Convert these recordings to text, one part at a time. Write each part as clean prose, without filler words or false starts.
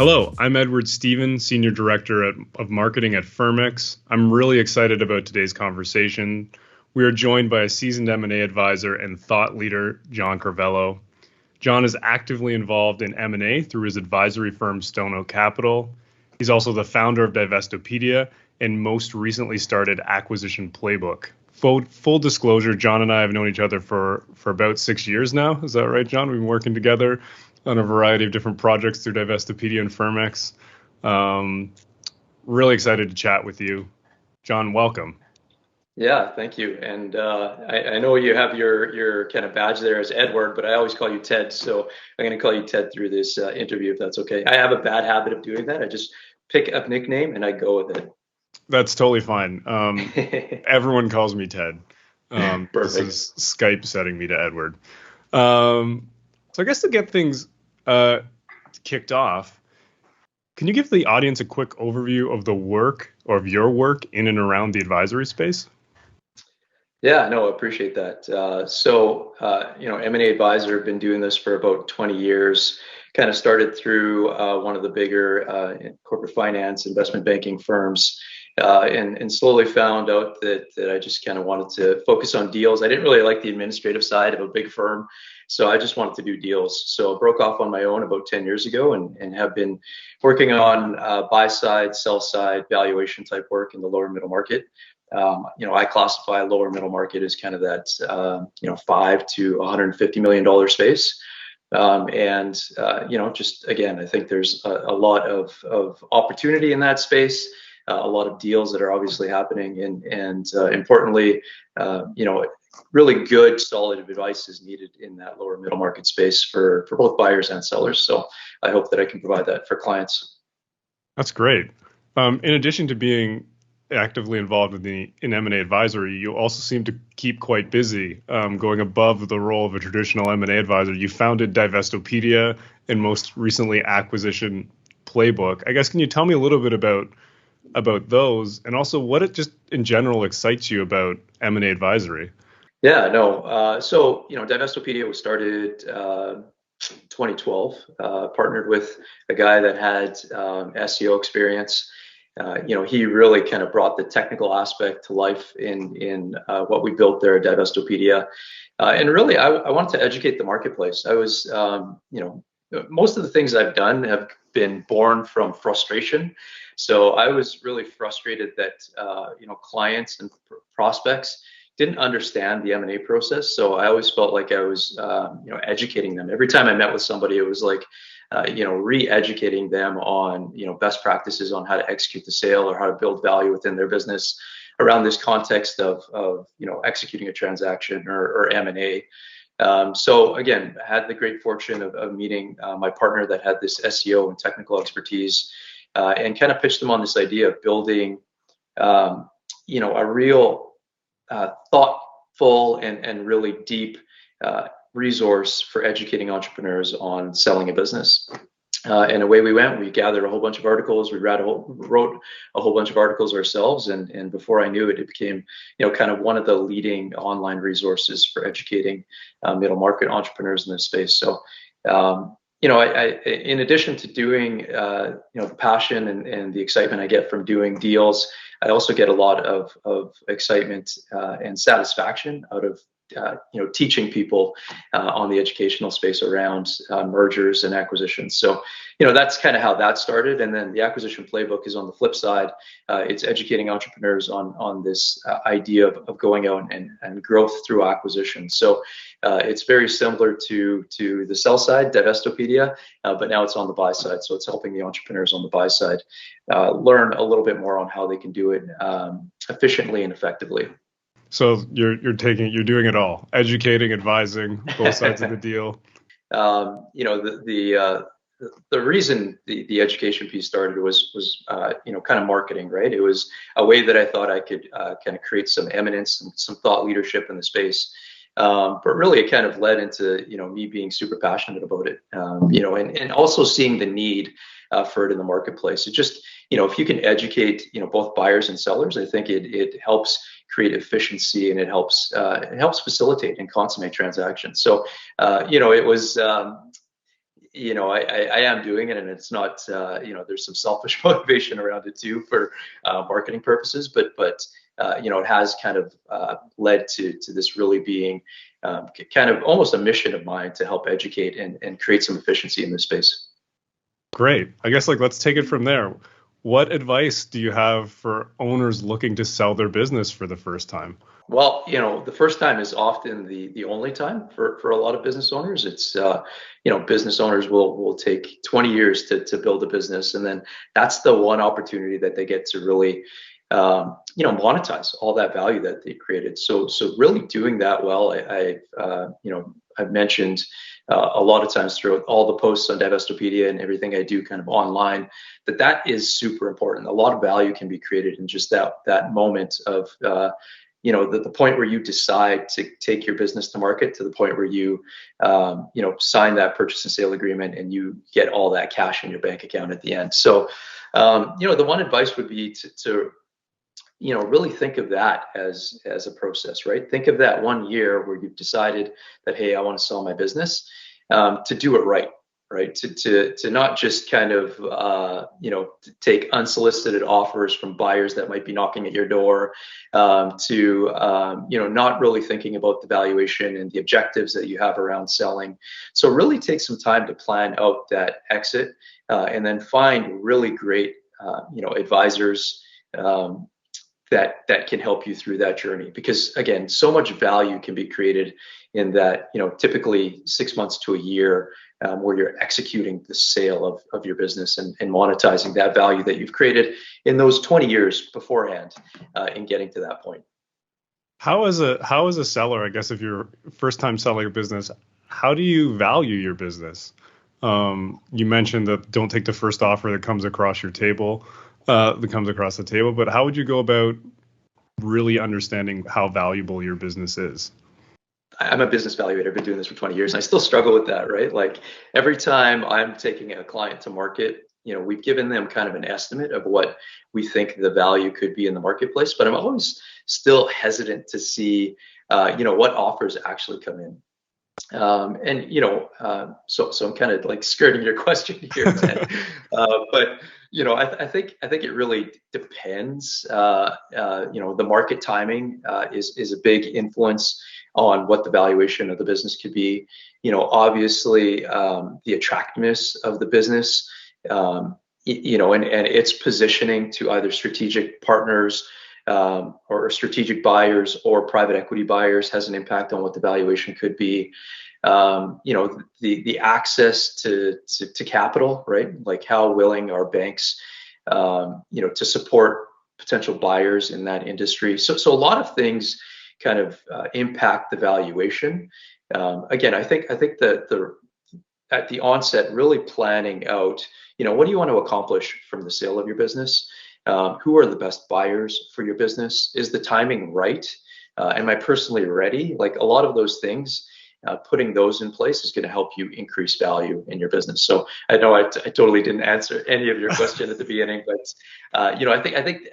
Hello, I'm Edward Stevens, Senior Director of Marketing at Firmex. I'm really excited about today's conversation. We are joined by a seasoned M&A advisor and thought leader, John Carvalho. John is actively involved in M&A through his advisory firm, Stone Oak Capital. He's also the founder of divestopedia and most recently started Acquisition Playbook. Full disclosure, John and I have known each other for about 6 years now. Is that right, John? We've been working together on a variety of different projects through divestopedia and Firmex. Really excited to chat with you. John, welcome. Yeah, thank you. And I know you have your kind of badge there as Edward, but I always call you Ted. So I'm going to call you Ted through this interview, if that's okay. I have a bad habit of doing that. I just pick a nickname and I go with it. That's totally fine. Everyone calls me Ted. Perfect. This is Skype setting me to Edward. So I guess to get things kicked off, can you give the audience a quick overview of the work or of your work in and around the advisory space? Yeah, no, I appreciate that. M&A advisor, been doing this for about 20 years. Kind of started through one of the bigger corporate finance investment banking firms, and slowly found out that I just kind of wanted to focus on deals. I didn't really like the administrative side of a big firm, so I just wanted to do deals. So I broke off on my own about 10 years ago and have been working on buy side, sell side, valuation type work in the lower middle market. I classify lower middle market as kind of that, $5 to $150 million space. Just again, I think there's a lot of opportunity in that space, a lot of deals that are obviously happening, and importantly, really good, solid advice is needed in that lower middle market space for both buyers and sellers. So I hope that I can provide that for clients. That's great. In addition to being actively involved in M&A advisory, you also seem to keep quite busy, going above the role of a traditional M&A advisor. You founded Divestopedia and most recently Acquisition Playbook. I guess, can you tell me a little bit about those, and also what it just in general excites you about M&A advisory? Yeah, no. Divestopedia was started 2012. Partnered with a guy that had SEO experience. He really kind of brought the technical aspect to life in what we built there at Divestopedia. And really, I wanted to educate the marketplace. I was, most of the things I've done have been born from frustration. So I was really frustrated that, clients and prospects didn't understand the M&A process. So I always felt like I was, educating them. Every time I met with somebody, it was like, re-educating them on, best practices on how to execute the sale or how to build value within their business around this context of executing a transaction or M&A. So again, I had the great fortune of meeting my partner that had this SEO and technical expertise, and kind of pitched them on this idea of building, a real thoughtful and really deep resource for educating entrepreneurs on selling a business. And away we went. We gathered a whole bunch of articles. We wrote a whole bunch of articles ourselves, and before I knew it, it became, kind of one of the leading online resources for educating middle market entrepreneurs in this space. So, in addition to doing, the passion and the excitement I get from doing deals, I also get a lot of excitement and satisfaction out of teaching people on the educational space around mergers and acquisitions. So, that's kind of how that started. And then the Acquisition Playbook is on the flip side. It's educating entrepreneurs on this idea of going out and growth through acquisition. So it's very similar to the sell side, Divestopedia, but now it's on the buy side. So it's helping the entrepreneurs on the buy side learn a little bit more on how they can do it efficiently and effectively. So you're doing it all: educating, advising, both sides of the deal. The reason the education piece started was kind of marketing, right? It was a way that I thought I could kind of create some eminence, some thought leadership in the space. But really, it kind of led into me being super passionate about it, and also seeing the need for it in the marketplace. It just if you can educate both buyers and sellers, I think it helps create efficiency, and it helps facilitate and consummate transactions. So it was I am doing it, and it's not, there's some selfish motivation around it too for marketing purposes, but it has kind of led to this really being kind of almost a mission of mine to help educate and create some efficiency in this space. Great. I guess let's take it from there. What advice do you have for owners looking to sell their business for the first time? Well, the first time is often the only time for a lot of business owners. It's business owners will take 20 years to build a business, and then that's the one opportunity that they get to really monetize all that value that they created. So really doing that well, I've mentioned a lot of times throughout all the posts on divestopedia and everything I do kind of online, that is super important. A lot of value can be created in just that moment of the point where you decide to take your business to market, to the point where you sign that purchase and sale agreement and you get all that cash in your bank account at the end. So the one advice would be to really think of that as a process, right? Think of that 1 year where you've decided that, hey, I want to sell my business, to do it right, to not just kind of to take unsolicited offers from buyers that might be knocking at your door, to not really thinking about the valuation and the objectives that you have around selling. So really take some time to plan out that exit, and then find really great advisors that can help you through that journey, because again, so much value can be created in that typically 6 months to a year, where you're executing the sale of your business and monetizing that value that you've created in those 20 years beforehand, in getting to that point. How as a seller, I guess if you're first time selling a business, how do you value your business? You mentioned that don't take the first offer that comes across your table. The table, but how would you go about really understanding how valuable your business is? I'm a business evaluator. I've been doing this for 20 years, and I still struggle with that, right? Like every time I'm taking a client to market, we've given them kind of an estimate of what we think the value could be in the marketplace, but I'm always still hesitant to see, what offers actually come in. So I'm kind of like skirting your question here, Ted. But I think it really depends. The market timing is a big influence on what the valuation of the business could be. Obviously, the attractiveness of the business, and its positioning to either strategic partners, or strategic buyers or private equity buyers has an impact on what the valuation could be. The access to capital, right? Like how willing are banks, to support potential buyers in that industry. So a lot of things kind of impact the valuation. Again, I think that at the onset, really planning out, what do you want to accomplish from the sale of your business? Who are the best buyers for your business? Is the timing right? Am I personally ready? Like a lot of those things, putting those in place is going to help you increase value in your business. So I know I totally didn't answer any of your question at the beginning, but I think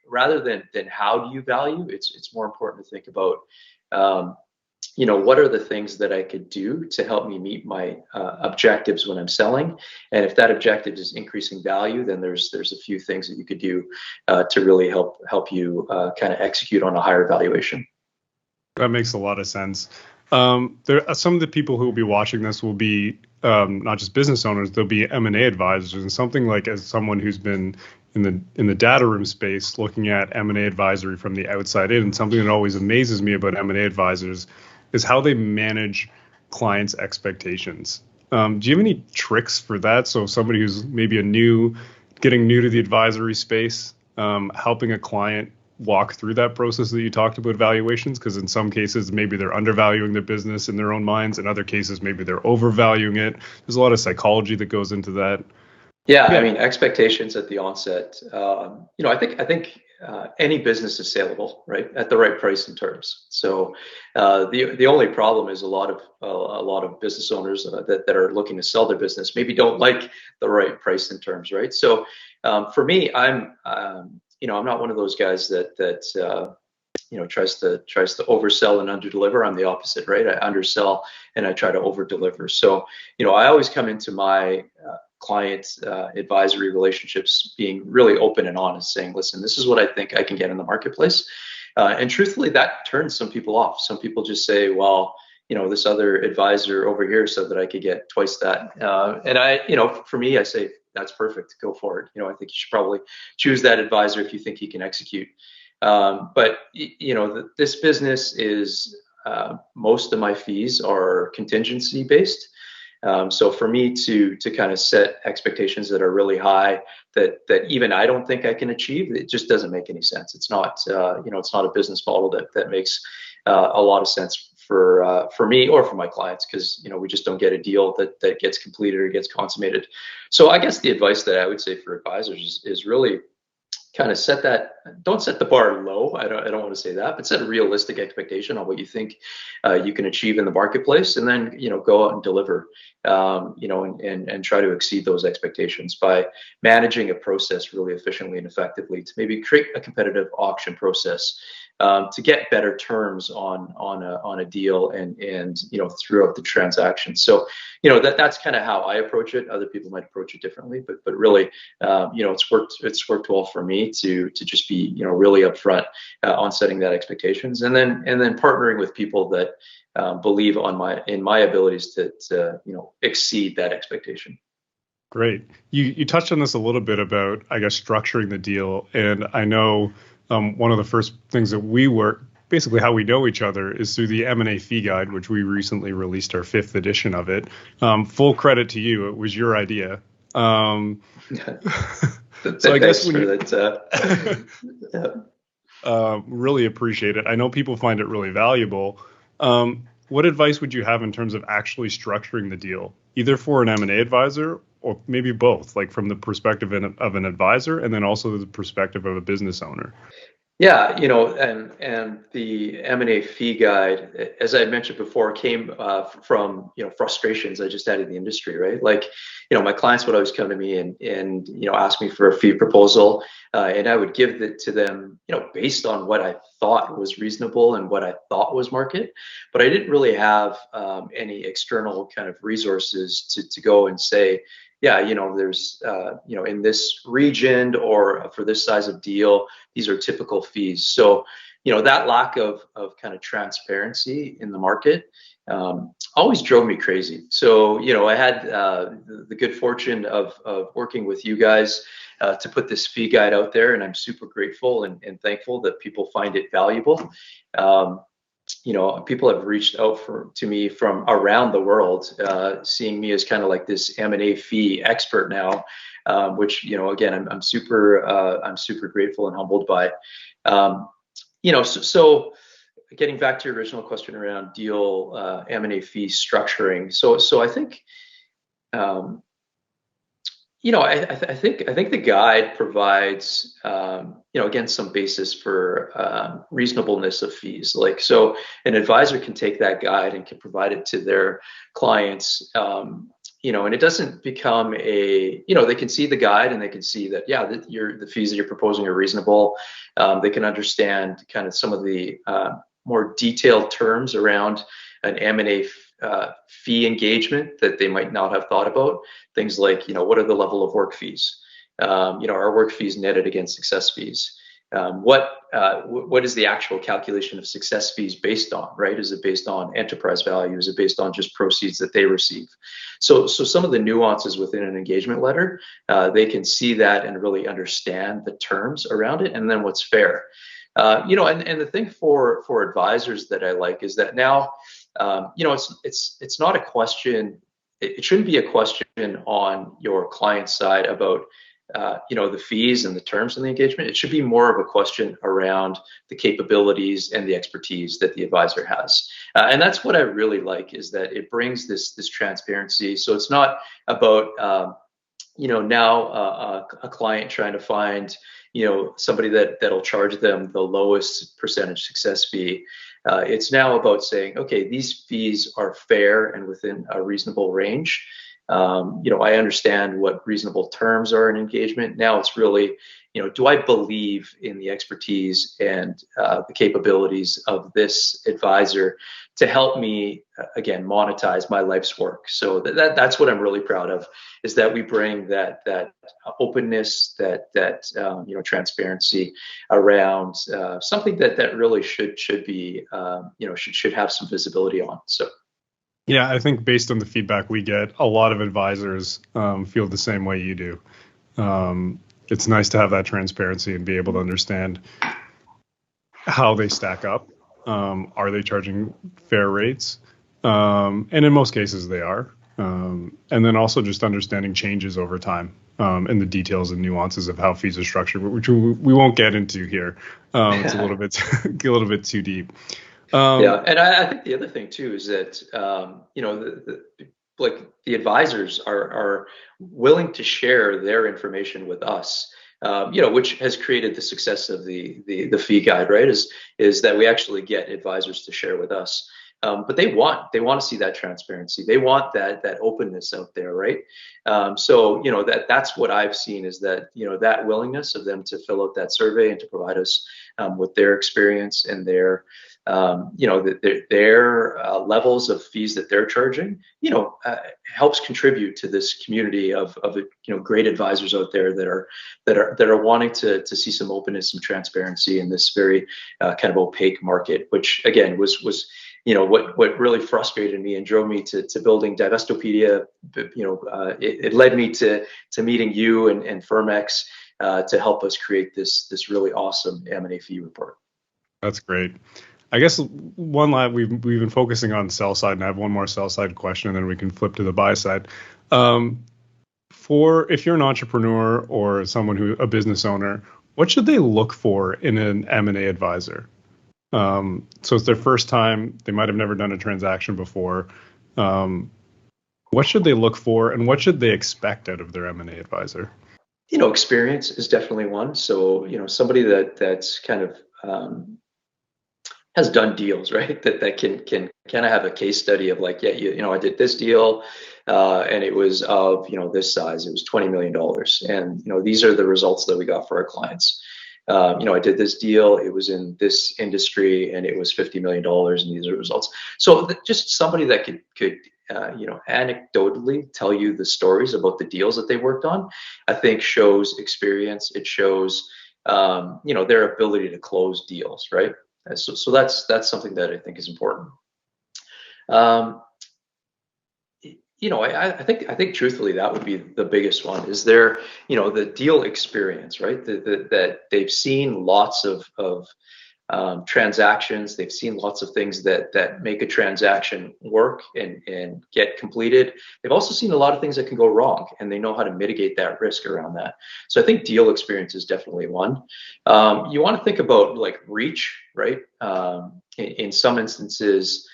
rather than how do you value, it's more important to think about what are the things that I could do to help me meet my objectives when I'm selling, and if that objective is increasing value, then there's a few things that you could do to really help you kind of execute on a higher valuation. That makes a lot of sense. There are some of the people who will be watching this will be not just business owners; they'll be M&A advisors, and something like as someone who's been in the data room space, looking at M&A advisory from the outside in, and something that always amazes me about M&A advisors is how they manage clients' expectations. Do you have any tricks for that? So somebody who's maybe getting new to the advisory space, helping a client walk through that process that you talked about, valuations, because in some cases maybe they're undervaluing their business in their own minds. In other cases, maybe they're overvaluing it. There's a lot of psychology that goes into that. Yeah, I mean, expectations at the onset. I think any business is saleable, right, at the right price and terms. So the only problem is a lot of business owners that are looking to sell their business maybe don't like the right price and terms, right? So for me, I'm not one of those guys that tries to oversell and underdeliver. I'm the opposite, right? I undersell and I try to overdeliver. So, I always come into my client advisory relationships being really open and honest, saying, listen, this is what I think I can get in the marketplace. And truthfully, that turns some people off. Some people just say, well, this other advisor over here said that I could get twice that. And I, for me, I say, that's perfect. Go for it. I think you should probably choose that advisor if you think he can execute. But this business is, most of my fees are contingency based. So for me to kind of set expectations that are really high, that even I don't think I can achieve, it just doesn't make any sense. It's not, it's not a business model that makes a lot of sense for me or for my clients, because we just don't get a deal that gets completed or gets consummated. So I guess the advice that I would say for advisors is really kind of don't set the bar low. I don't want to say that, but set a realistic expectation on what you think you can achieve in the marketplace, and then go out and deliver, and try to exceed those expectations by managing a process really efficiently and effectively, to maybe create a competitive auction process to get better terms on a deal and throughout the transaction. So that's kind of how I approach it. Other people might approach it differently, but really it's worked well for me to just be really upfront on setting that expectations, and then partnering with people that believe in my abilities to exceed that expectation. Great. You touched on this a little bit about, I guess, structuring the deal, and I know one of the first things that we work, basically how we know each other, is through the M&A fee guide, which we recently released our 5th edition of it. Full credit to you. It was your idea. So I guess really appreciate it. I know people find it really valuable. What advice would you have in terms of actually structuring the deal, either for an M&A advisor or maybe both, like from the perspective of an advisor and then also the perspective of a business owner? Yeah, and the M&A fee guide, as I mentioned before, came from frustrations I just had in the industry, right? Like, my clients would always come to me and ask me for a fee proposal, and I would give it to them, based on what I thought was reasonable and what I thought was market, but I didn't really have any external kind of resources to go and say, yeah, there's, in this region or for this size of deal, these are typical fees. So, that lack of kind of transparency in the market always drove me crazy. So, I had the good fortune of working with you guys to put this fee guide out there, and I'm super grateful and thankful that people find it valuable. People have reached out to me from around the world, seeing me as kind of like this M&A fee expert now, which again I'm super grateful and humbled by. So getting back to your original question around deal M&A fee structuring. So I think. I think the guide provides, again, some basis for reasonableness of fees. Like, so an advisor can take that guide and can provide it to their clients, and it doesn't become they can see the guide and they can see that, yeah, the fees that you're proposing are reasonable. They can understand kind of some of the more detailed terms around an M&A fee engagement that they might not have thought about. Things like, what are the level of work fees? Are work fees netted against success fees? What is the actual calculation of success fees based on, right? Is it based on enterprise value? Is it based on just proceeds that they receive? So some of the nuances within an engagement letter, they can see that and really understand the terms around it, and then what's fair. And the thing for advisors that I like is that now, it's not a question. It shouldn't be a question on your client side about, the fees and the terms of the engagement. It should be more of a question around the capabilities and the expertise that the advisor has. And that's what I really like, is that it brings this transparency. So it's not about, now a client trying to find, somebody that'll charge them the lowest percentage success fee. It's now about saying, okay, these fees are fair and within a reasonable range. I understand what reasonable terms are in engagement. Now it's really, do I believe in the expertise and the capabilities of this advisor to help me, again, monetize my life's work? So that's what I'm really proud of, is that we bring that openness, that transparency around something that really should be should have some visibility on. So. Yeah, I think based on the feedback we get, a lot of advisors feel the same way you do. It's nice to have that transparency and be able to understand how they stack up. Are they charging fair rates? And in most cases, they are. And then also just understanding changes over time and the details and nuances of how fees are structured, which we won't get into here. It's a little bit too deep. And I think the other thing too is that the advisors are willing to share their information with us, which has created the success of the fee guide, right? Is that we actually get advisors to share with us. But they want to see that transparency. They want that openness out there, right? So that's what I've seen, is that that willingness of them to fill out that survey and to provide us with their experience and their levels of fees that they're charging, helps contribute to this community of great advisors out there that are wanting to see some openness and transparency in this very kind of opaque market, which again was what really frustrated me and drove me to building Divestopedia. It led me to meeting you and Firmex to help us create this really awesome M&A fee report. That's great. I guess one line we've been focusing on sell side, and I have one more sell side question, and then we can flip to the buy side. If you're an entrepreneur or a business owner, what should they look for in an M&A advisor? So it's their first time. They might have never done a transaction before. What should they look for, and what should they expect out of their M&A advisor? Experience is definitely one. So somebody that's kind of has done deals, right? That can kind of have a case study of like, I did this deal, and it was of this size. It was $20 million, and these are the results that we got for our clients. I did this deal. It was in this industry, and it was $50 million, and these are the results. So just somebody that could anecdotally tell you the stories about the deals that they worked on, I think shows experience. It shows their ability to close deals, right? So that's something that I think is important. I think truthfully that would be the biggest one, is the deal experience, right? That they've seen lots of transactions. They've seen lots of things that make a transaction work and get completed. They've also seen a lot of things that can go wrong, and they know how to mitigate that risk around that. So I think deal experience is definitely one. You want to think about like reach, right? In some instances,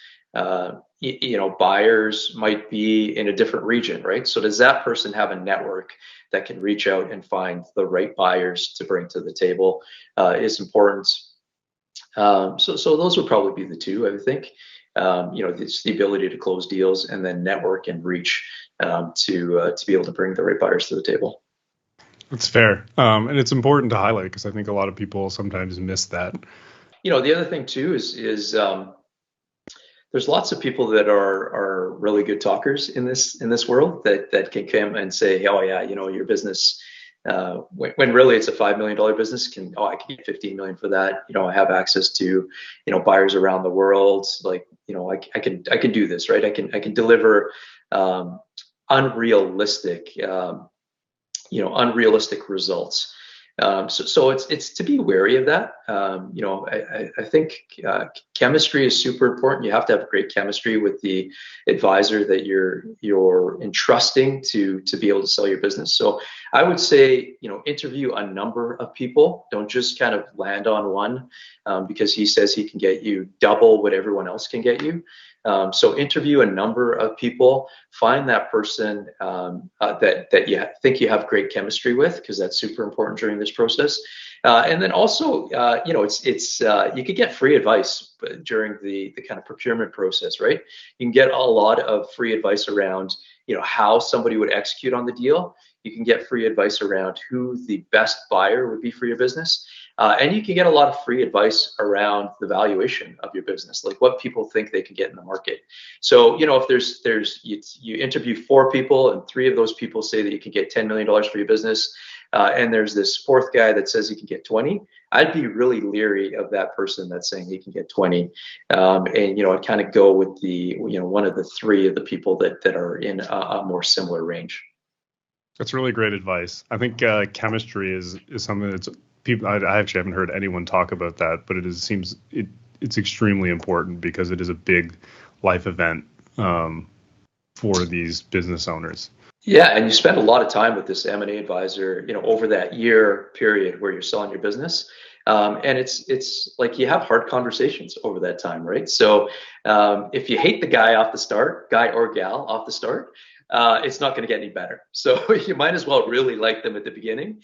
buyers might be in a different region, right? So does that person have a network that can reach out and find the right buyers to bring to the table? Is important. So those would probably be the two, I would think. It's the ability to close deals, and then network and reach to be able to bring the right buyers to the table. That's fair. And it's important to highlight, because I think a lot of people sometimes miss that. The other thing too is there's lots of people that are really good talkers in this world that can come and say, oh yeah, your business, when really it's a $5 million business, I can get 15 million for that. I have access to buyers around the world. Like I can do this, right? I can deliver unrealistic results. So it's to be wary of that. I think chemistry is super important. You have to have great chemistry with the advisor that you're entrusting to be able to sell your business. So I would say, interview a number of people. Don't just kind of land on one because he says he can get you double what everyone else can get you. So interview a number of people, find that person that you think you have great chemistry with, because that's super important during this process. And then also, it's you could get free advice during the kind of procurement process, right? You can get a lot of free advice around, how somebody would execute on the deal. You can get free advice around who the best buyer would be for your business. And you can get a lot of free advice around the valuation of your business, like what people think they can get in the market. So, if you interview 4 people and 3 of those people say that you can get $10 million for your business, and there's this 4th guy that says he can get 20, I'd be really leery of that person that's saying he can get 20. And, I'd kind of go with one of the 3 of the people that are in a more similar range. That's really great advice. I think chemistry is something that's people. I actually haven't heard anyone talk about that, but it's extremely important because it is a big life event for these business owners. Yeah, and you spend a lot of time with this M&A advisor, over that year period where you're selling your business. And it's like you have hard conversations over that time, right? So if you hate the guy or gal off the start, it's not going to get any better. So you might as well really like them at the beginning,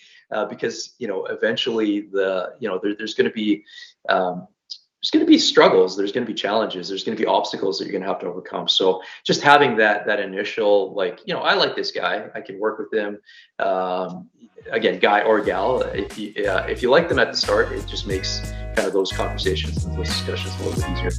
because eventually there's going to be struggles, there's going to be challenges, there's going to be obstacles that you're going to have to overcome. So just having that initial, I like this guy, I can work with him. Again, guy or gal, if you like them at the start, it just makes kind of those conversations and those discussions a little bit easier.